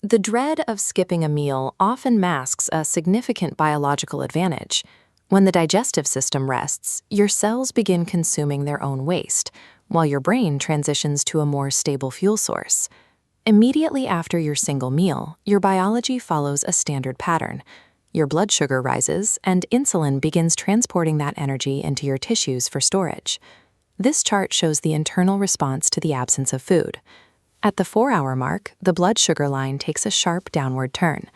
The dread of skipping a meal often masks a significant biological advantage. When the digestive system rests, your cells begin consuming their own waste, while your brain transitions to a more stable fuel source. Immediately after your single meal, your biology follows a standard pattern. Your blood sugar rises, and insulin begins transporting that energy into your tissues for storage. This chart shows the internal response to the absence of food. At the 4-hour mark, the blood sugar line takes a sharp downward turn.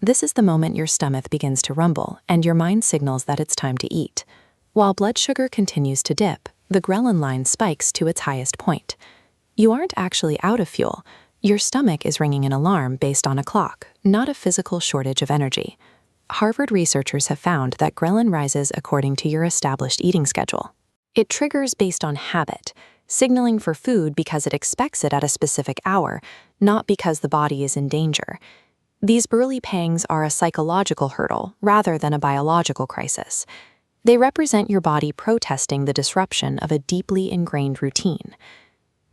This is the moment your stomach begins to rumble and your mind signals that it's time to eat. While blood sugar continues to dip, the ghrelin line spikes to its highest point. You aren't actually out of fuel. Your stomach is ringing an alarm based on a clock, not a physical shortage of energy. Harvard researchers have found that ghrelin rises according to your established eating schedule. It triggers based on habit, signaling for food because it expects it at a specific hour, not because the body is in danger. These early pangs are a psychological hurdle rather than a biological crisis. They represent your body protesting the disruption of a deeply ingrained routine.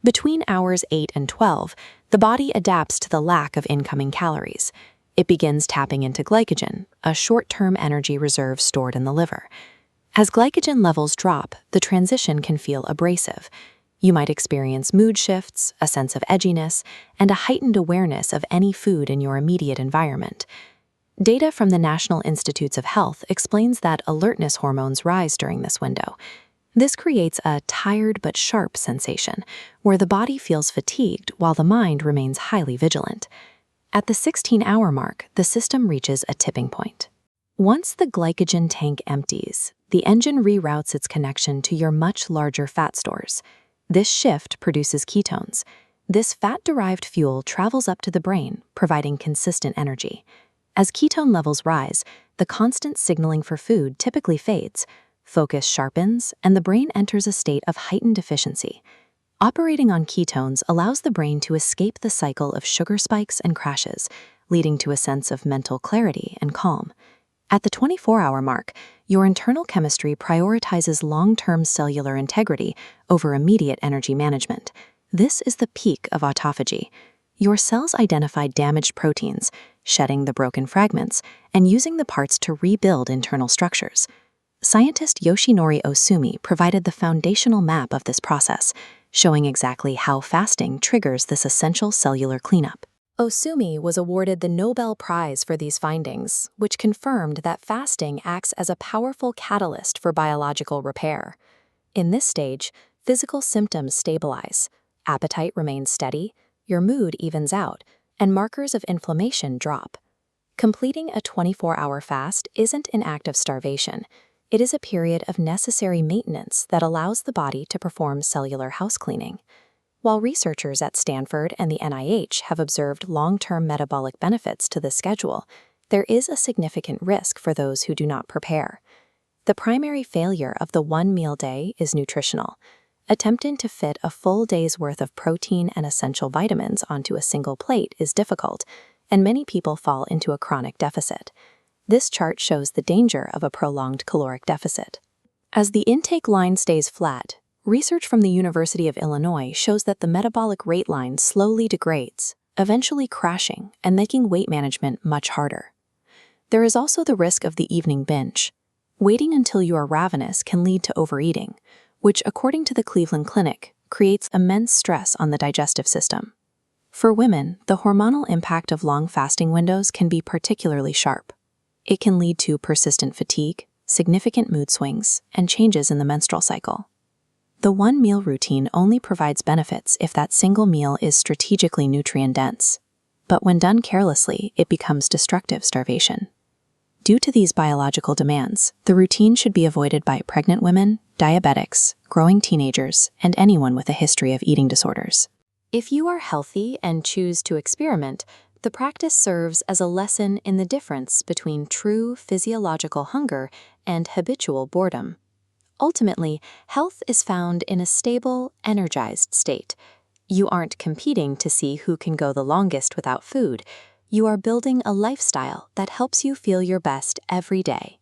Between hours 8 and 12, the body adapts to the lack of incoming calories. It begins tapping into glycogen, a short-term energy reserve stored in the liver. As glycogen levels drop, the transition can feel abrasive. You might experience mood shifts, a sense of edginess, and a heightened awareness of any food in your immediate environment. Data from the National Institutes of Health explains that alertness hormones rise during this window. This creates a tired but sharp sensation, where the body feels fatigued while the mind remains highly vigilant. At the 16-hour mark, the system reaches a tipping point. Once the glycogen tank empties, the engine reroutes its connection to your much larger fat stores. This shift produces ketones. This fat-derived fuel travels up to the brain, providing consistent energy. As ketone levels rise, the constant signaling for food typically fades, focus sharpens, and the brain enters a state of heightened efficiency. Operating on ketones allows the brain to escape the cycle of sugar spikes and crashes, leading to a sense of mental clarity and calm. At the 24-hour mark, your internal chemistry prioritizes long-term cellular integrity over immediate energy management. This is the peak of autophagy. Your cells identify damaged proteins, shedding the broken fragments, and using the parts to rebuild internal structures. Scientist Yoshinori Osumi provided the foundational map of this process, showing exactly how fasting triggers this essential cellular cleanup. Osumi was awarded the Nobel Prize for these findings, which confirmed that fasting acts as a powerful catalyst for biological repair. In this stage, physical symptoms stabilize, appetite remains steady, your mood evens out, and markers of inflammation drop. Completing a 24-hour fast isn't an act of starvation. It is a period of necessary maintenance that allows the body to perform cellular housecleaning. While researchers at Stanford and the NIH have observed long-term metabolic benefits to this schedule, there is a significant risk for those who do not prepare. The primary failure of the one-meal day is nutritional. Attempting to fit a full day's worth of protein and essential vitamins onto a single plate is difficult, and many people fall into a chronic deficit. This chart shows the danger of a prolonged caloric deficit. As the intake line stays flat, research from the University of Illinois shows that the metabolic rate line slowly degrades, eventually crashing and making weight management much harder. There is also the risk of the evening binge. Waiting until you are ravenous can lead to overeating, which, according to the Cleveland Clinic, creates immense stress on the digestive system. For women, the hormonal impact of long fasting windows can be particularly sharp. It can lead to persistent fatigue, significant mood swings, and changes in the menstrual cycle. The one-meal routine only provides benefits if that single meal is strategically nutrient-dense. But when done carelessly, it becomes destructive starvation. Due to these biological demands, the routine should be avoided by pregnant women, diabetics, growing teenagers, and anyone with a history of eating disorders. If you are healthy and choose to experiment, the practice serves as a lesson in the difference between true physiological hunger and habitual boredom. Ultimately, health is found in a stable, energized state. You aren't competing to see who can go the longest without food. You are building a lifestyle that helps you feel your best every day.